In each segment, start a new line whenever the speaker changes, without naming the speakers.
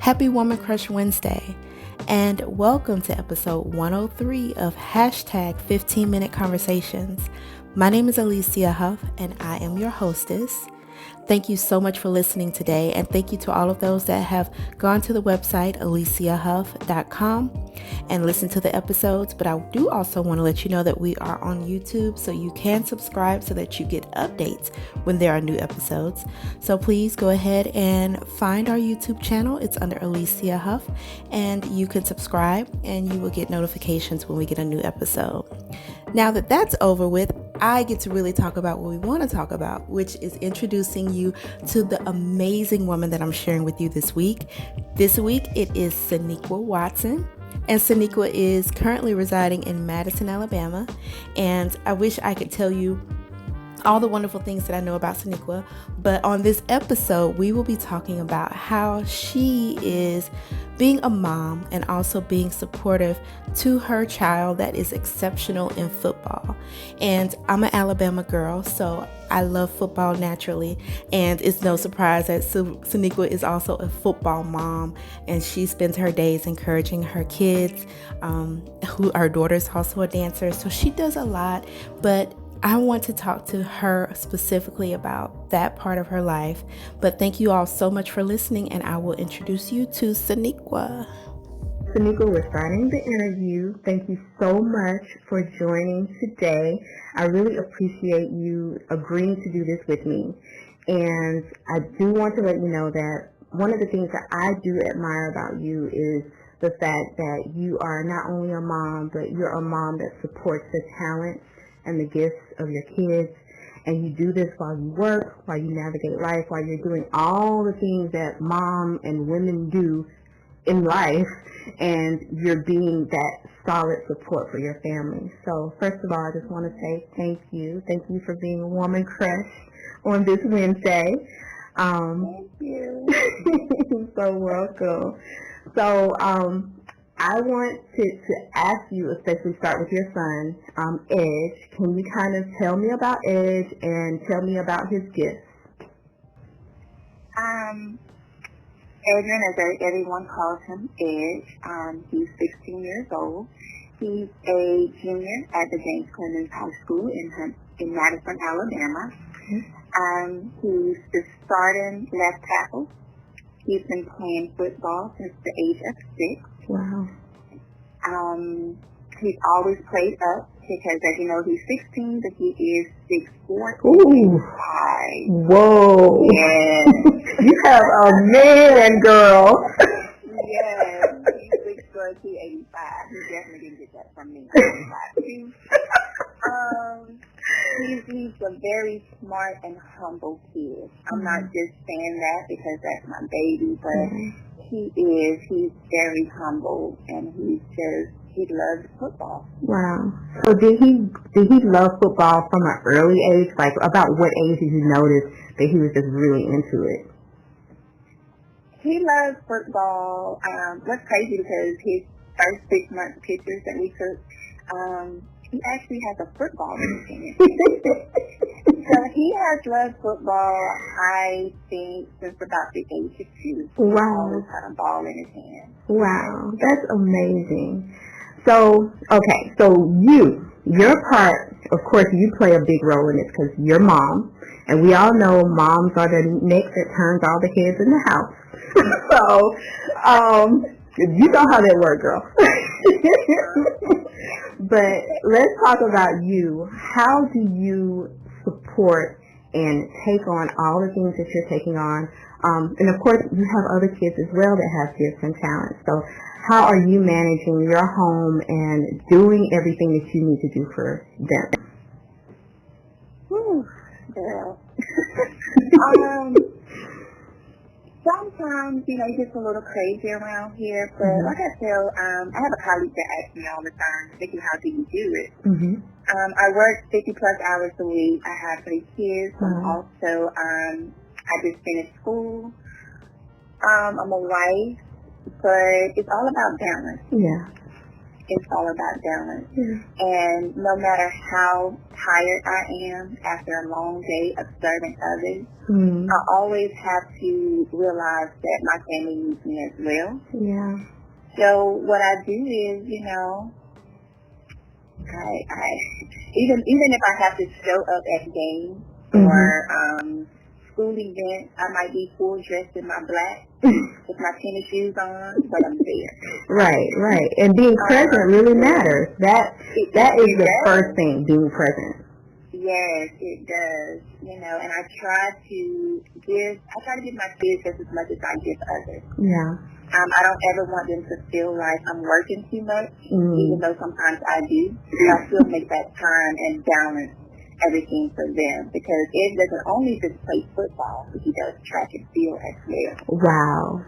Happy Woman Crush Wednesday, and welcome to episode 103 of Hashtag 15-Minute Conversations. My name is Alicia Huff, and I am your hostess. Thank you so much for listening today, and thank you to all of those that have gone to the website aliciahuff.com and listened to the episodes. But I do also want to let you know that we are on YouTube, so you can subscribe so that you get updates when there are new episodes. So please go ahead and find our YouTube channel. It's under Alicia Huff, and you can subscribe and you will get notifications when we get a new episode. Now that that's over with, I get to really talk about what we want to talk about, which is introducing you to the amazing woman that I'm sharing with you this week. This week, it is Soniqua Watson. And Soniqua is currently residing in Madison, Alabama. And I wish I could tell you all the wonderful things that I know about Soniqua, but on this episode, we will be talking about how she is being a mom and also being supportive to her child that is exceptional in football. And I'm an Alabama girl, so I love football naturally, and it's no surprise that Soniqua is also a football mom, and she spends her days encouraging her kids, who our daughter's also a dancer, so she does a lot, but I want to talk to her specifically about that part of her life. But thank you all so much for listening, and I will introduce you to Soniqua.
Soniqua, we're starting the interview. Thank you so much for joining today. I really appreciate you agreeing to do this with me. And I do want to let you know that one of the things that I do admire about you is the fact that you are not only a mom, but you're a mom that supports the talents and the gifts of your kids, and you do this while you work, while you navigate life, while you're doing all the things that mom and women do in life, and you're being that solid support for your family. So first of all, I just want to say thank you. Thank you for being a woman crush on this Wednesday. Thank you. You're so welcome. So I want to ask you, especially start with your son, Edge. Can you kind of tell me about Edge and tell me about his gifts?
Adrian, as everyone calls him, Edge. He's 16 years old. He's a junior at the James Clemens High School in Madison, Alabama. He's the starting left tackle. He's been playing football since the age of 6.
Wow.
He's always played up because, as you know, he's 16, but he is 6'4".
Ooh. Whoa.
Yeah.
You have a man, girl.
Yeah. He's 6'4", 285. He definitely didn't get that from me. He's a very smart and humble kid. I'm not just saying that because that's my baby, but he's very humble, and he loves football.
Wow. So did he love football from an early age? Like, about what age did you notice that he was just really into it?
He loves football. What's crazy, because his first 6-month pictures that we took, he actually has a football in it. So he has loved football, I think, since about the age of 2.
Wow.
He always had a ball in his hand.
Wow. That's amazing. So, okay, so your part, of course, you play a big role in it because you're mom, and we all know moms are the neck that turns all the heads in the house. So, you know how that works, girl. But let's talk about you. How do you support and take on all the things that you're taking on? And of course, you have other kids as well that have gifts and talents. So how are you managing your home and doing everything that you need to do for them?
Girl. Sometimes, it gets a little crazy around here, but like I tell, I have a colleague that asks me all the time, Vicky, how do you do it? I work 50 plus hours a week. I have 3 kids. Also, I just finished school. I'm a wife, but it's all about balance.
Yeah.
it's all about balance.
Yeah.
And no matter how tired I am after a long day of serving others, I always have to realize that my family needs me as well.
Yeah.
So what I do is, I even if I have to show up at games or school events, I might be full dressed in my black with my tennis shoes on, but I'm there.
Right. And being present really matters. That is the first thing, being present.
Yes, it does. And I try to give my kids just as much as I give others.
Yeah.
I don't ever want them to feel like I'm working too much, even though sometimes I do. I still make that time and balance everything for them, because Ed doesn't only just play football, but he does track and field as well.
Wow.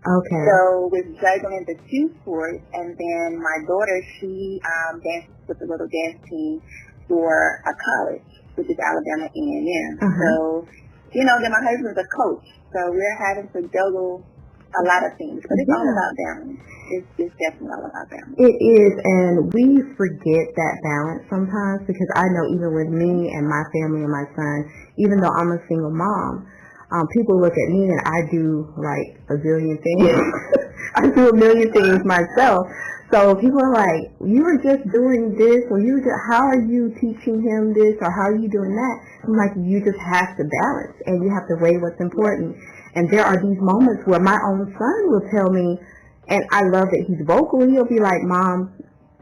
Okay.
So with juggling the two sports, and then my daughter, she dances with a little dance team for a college, which is Alabama A&M. So, then my husband's a coach, so we're having to juggle a lot of things, but it's all about balance. It's definitely all about balance.
It is, and we forget that balance sometimes, because I know even with me and my family and my son, even though I'm a single mom, people look at me and I do like a zillion things. I do a million things myself. So people are like, you were just doing this, or how are you teaching him this, or how are you doing that? I'm like, you just have to balance, and you have to weigh what's important. And there are these moments where my own son will tell me, and I love that he's vocal, and he'll be like, Mom,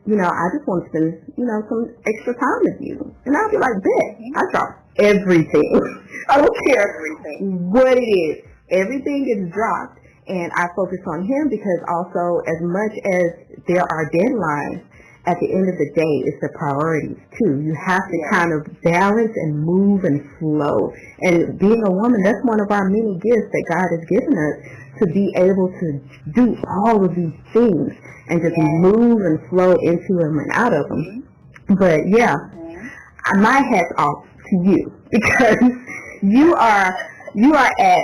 I just want to spend, some extra time with you. And I'll be like, bet, I drop everything. I don't care what it is. Everything is dropped. And I focus on him, because also, as much as there are deadlines, at the end of the day, it's the priorities too. You have to kind of balance and move and flow. And being a woman, that's one of our many gifts that God has given us, to be able to do all of these things and just move and flow into them and out of them. But my hat's off to you, because you are at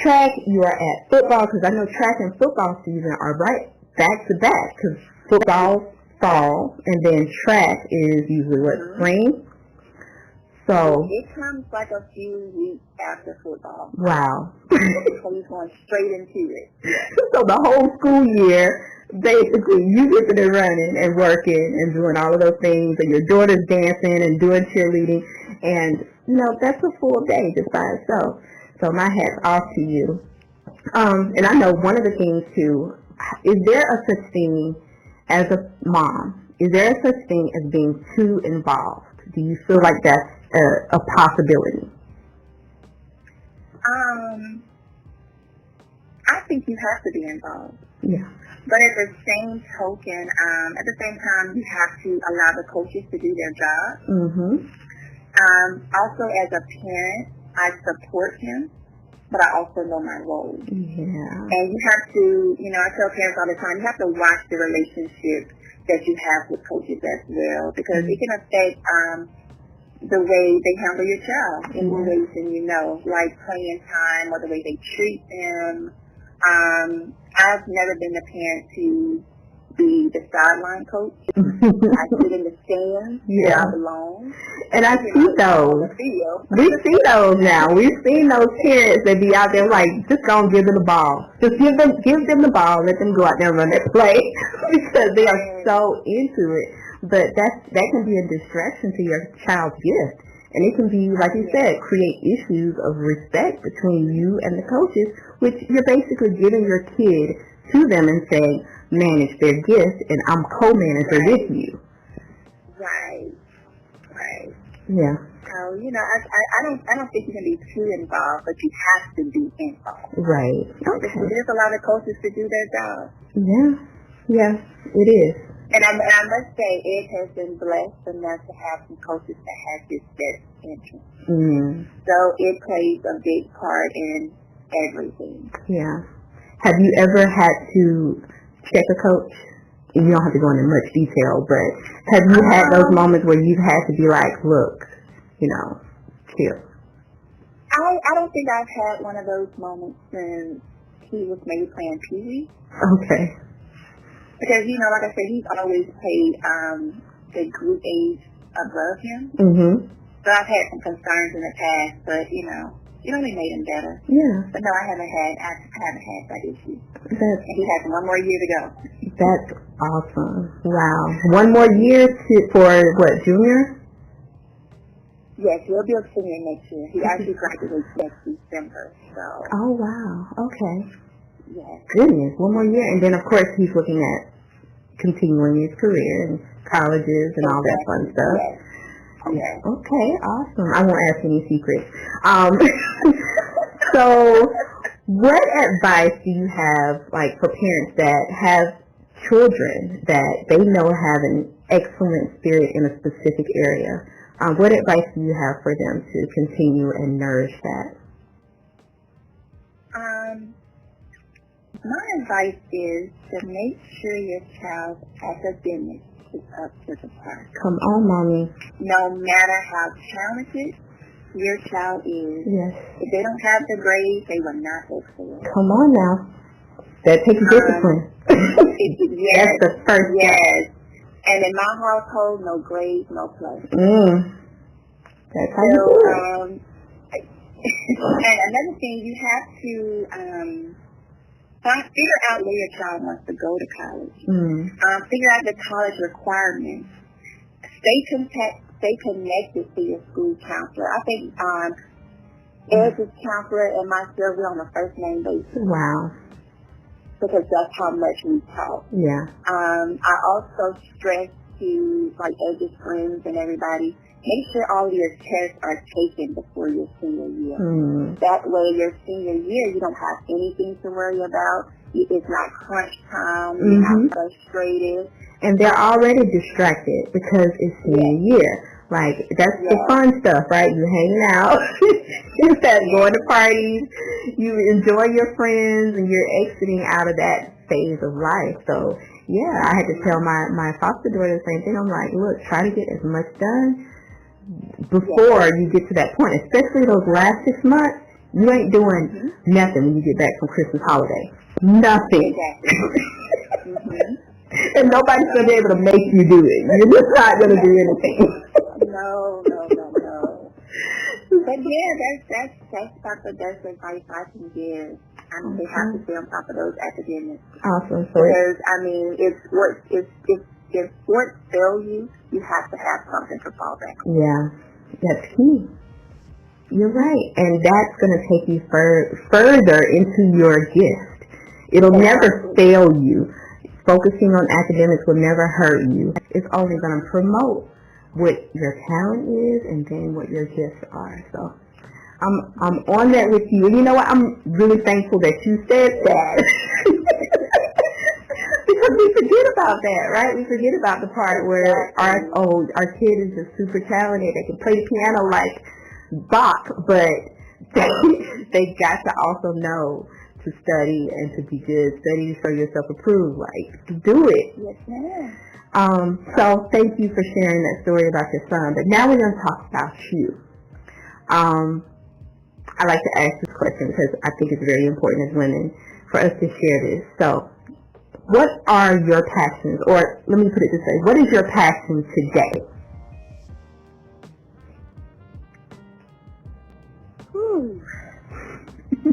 track, you are at football, because I know track and football season are right back to back, because football fall, and then track is usually spring. So
it comes like a few weeks after football.
Wow.
So he's going straight into it.
So the whole school year, basically, you ripping and running and working and doing all of those things, and your daughter's dancing and doing cheerleading, and that's a full day just by itself. So my hat's off to you. And I know one of the things too, is there a such thing as a mom? Is there a such thing as being too involved? Do you feel like that's a possibility?
I think you have to be involved.
Yeah.
But at the same token, at the same time, you have to allow the coaches to do their job. Also, as a parent, I support him, but I also know my role.
Yeah.
And you have to, I tell parents all the time, you have to watch the relationship that you have with coaches as well, because it can affect the way they handle your child in more ways than you know, like playing time or the way they treat them. I've never been the parent to be the sideline coach. I sit in the stands where I belong.
And I see those. We see those now. We've seen those parents that be out there like, just don't give them the ball. Just give them the ball. Let them go out there and run that play, because they are so into it. But that can be a distraction to your child's gift. And it can be, like you said, create issues of respect between you and the coaches, which you're basically giving your kid to them and saying, manage their gift, and I'm co-manager with you. Right. Yeah.
So, I don't think you can be too involved, but you have to be involved.
Right. Okay.
Just allow the coaches to do their job.
Yeah, it is.
And I must say, Ed has been blessed enough to have some coaches that have his best interest. So it plays a big part in everything.
Yeah. Have you ever had to check a coach? You don't have to go into much detail, but have you had those moments where you've had to be like, look, chill?
I don't think I've had one of those moments since he was maybe playing Pee-wee.
Okay.
Because, like I said, he's always played the group age above him.
Mm-hmm.
So I've had some concerns in the past, but, it only made him better.
Yeah.
But no, I haven't had that issue.
And
he has one more year to go.
That's awesome. Wow. One more year for what, junior?
Yes, he'll be a senior next year. He actually graduates next December. So.
Oh, wow. Okay.
Yes.
Goodness, one more year. And then, of course, he's looking at continuing his career and colleges and all that fun stuff.
Yes. Okay.
Okay, awesome. I won't ask any secrets. So, what advice do you have, like, for parents that have children that they know have an excellent spirit in a specific area? What advice do you have for them to continue and nourish that?
My advice is to make sure your child's academics is up to the par.
Come on, Mommy.
No matter how talented your child is,
yes,
if they don't have the grades, they will not excel.
Come on now. That takes discipline.
Yes.
That's the first step.
Yes. And in my household, no grades, no play.
That's how you do it.
And another thing, you have to figure out where your child wants to go to college. Figure out the college requirements. Stay connected to your school counselor. I think Ed's counselor and myself, we're on a first name basis.
Wow.
Because that's how much we talk.
Yeah.
I also stress to Ed's friends and everybody, make sure all your tests are taken before your senior year. That way, your senior year, you don't have anything to worry about. It's not crunch time. You're not frustrated.
And they're already distracted because it's senior year. Like, that's the fun stuff, right? You hanging out, you start going to parties, you enjoy your friends, and you're exiting out of that phase of life. So, yeah, I had to tell my foster daughter the same thing. I'm like, look, try to get as much done before you get to that point, especially those last 6 months. You ain't doing nothing when you get back from Christmas holiday. Nothing. And nobody's going to be able to make you do it. You're just not going to do anything.
No. But that's about the best advice I can give. They have to stay on top of those academics.
Awesome.
Because, if sports fail you, you have to have something to fall back on.
Yeah, that's key. You're right. And that's going to take you further into your gift. It'll never fail you. Focusing on academics will never hurt you. It's only going to promote what your talent is and then what your gifts are. So I'm on that with you. And you know what? I'm really thankful that you said that. Because we forget about that, right? We forget about the part where our kid is just super talented. They can play the piano like Bach, but they got to also know to study and to be good. Study to show yourself approved. Like, do it.
Yes, ma'am.
So thank you for sharing that story about your son. But now we're going to talk about you. I like to ask this question because I think it's very important as women for us to share this. So, what are your passions? Or let me put it this way. What is your passion today?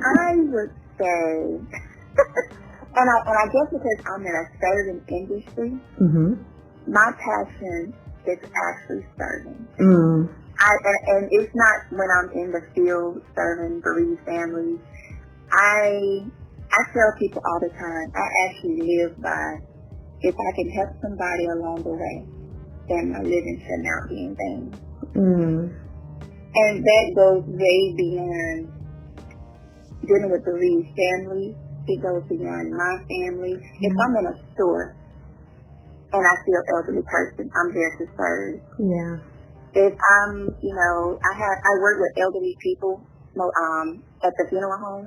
I would say, and I guess because I'm in a serving industry, my passion is actually serving. And it's not when I'm in the field serving bereaved families. I tell people all the time, I actually live by, if I can help somebody along the way, then my living should not be in vain. And that goes way beyond dealing with bereaved families. It goes beyond my family. If I'm in a store and I see an elderly person, I'm there to serve.
Yeah.
If I'm, I work with elderly people at the funeral home.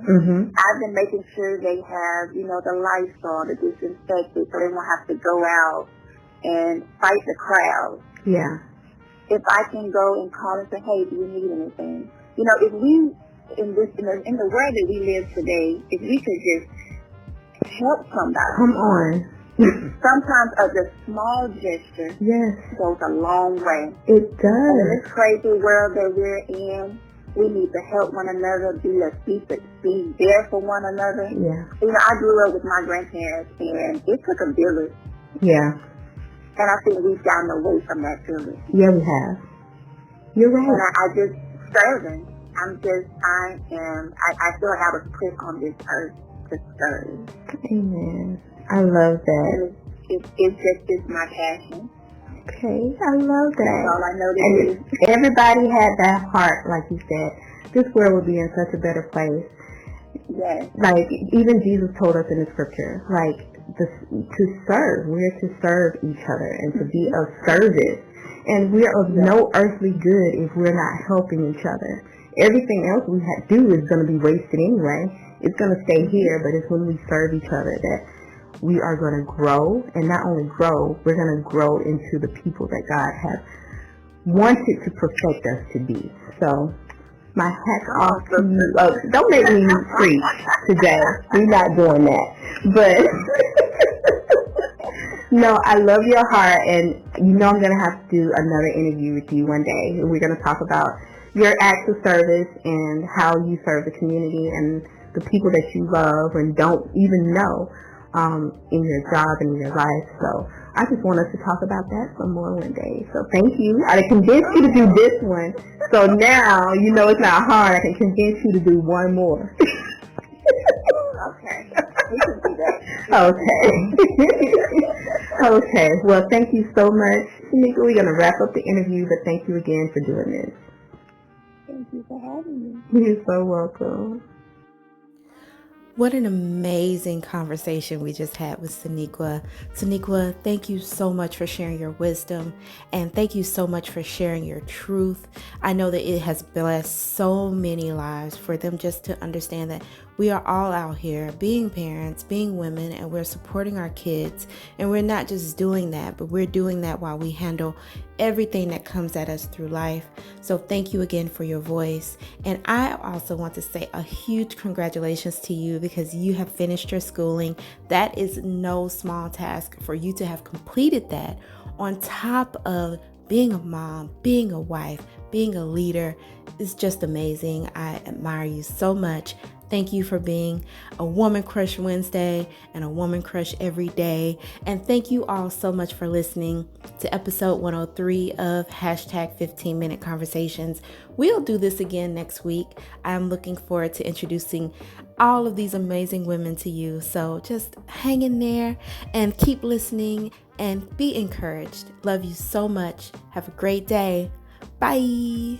I've been making sure they have, the Lysol, the disinfectant, so they won't have to go out and fight the crowd.
Yeah.
If I can go and call and say, hey, do you need anything? If we, in the world that we live today, if we could just help somebody.
Come on.
sometimes the small gesture goes a long way.
It does.
And in this crazy world that we're in, we need to help one another, be there for one another.
Yeah.
I grew up with my grandparents, and it took a village.
Yeah.
And I think we've gotten away from that village.
Yeah, we have. You're right.
And I just serving. I feel like I was put on this earth to serve.
Amen. I love that.
It's my passion.
Okay, I love that.
That's all I know to
do.
do.
Everybody had that heart, like you said. This world would be in such a better place.
Yes.
Like, even Jesus told us in the scripture, like, to serve. We're to serve each other and to be of service. And we're of no earthly good if we're not helping each other. Everything else we do is going to be wasted anyway. It's going to stay here, but it's when we serve each other that we are going to grow. And not only grow, we're going to grow into the people that God has wanted to perfect us to be. So, my hat's off to you. Don't make me preach today. We're not doing that. But, no, I love your heart, and I'm going to have to do another interview with you one day. And we're going to talk about your acts of service and how you serve the community and the people that you love and don't even know in your job and in your life. So I just want us to talk about that some more one day. So thank you. I convinced you to do this one. So now it's not hard. I can convince you to do one more.
Okay. We can do that.
Okay. Okay. Well, thank you so much. Soniqua, we're going to wrap up the interview, but thank you again for doing this.
Thank you for having me.
You're so welcome.
What an amazing conversation we just had with Soniqua. Soniqua, thank you so much for sharing your wisdom, and thank you so much for sharing your truth. I know that it has blessed so many lives for them just to understand that we are all out here being parents, being women, and we're supporting our kids. And we're not just doing that, but we're doing that while we handle everything that comes at us through life. So thank you again for your voice. And I also want to say a huge congratulations to you because you have finished your schooling. That is no small task for you to have completed that on top of being a mom, being a wife, being a leader. Is just amazing. I admire you so much. Thank you for being a Woman Crush Wednesday and a Woman Crush every day. And thank you all so much for listening to episode 103 of Hashtag 15-Minute Conversations. We'll do this again next week. I'm looking forward to introducing all of these amazing women to you. So just hang in there and keep listening and be encouraged. Love you so much. Have a great day. Bye.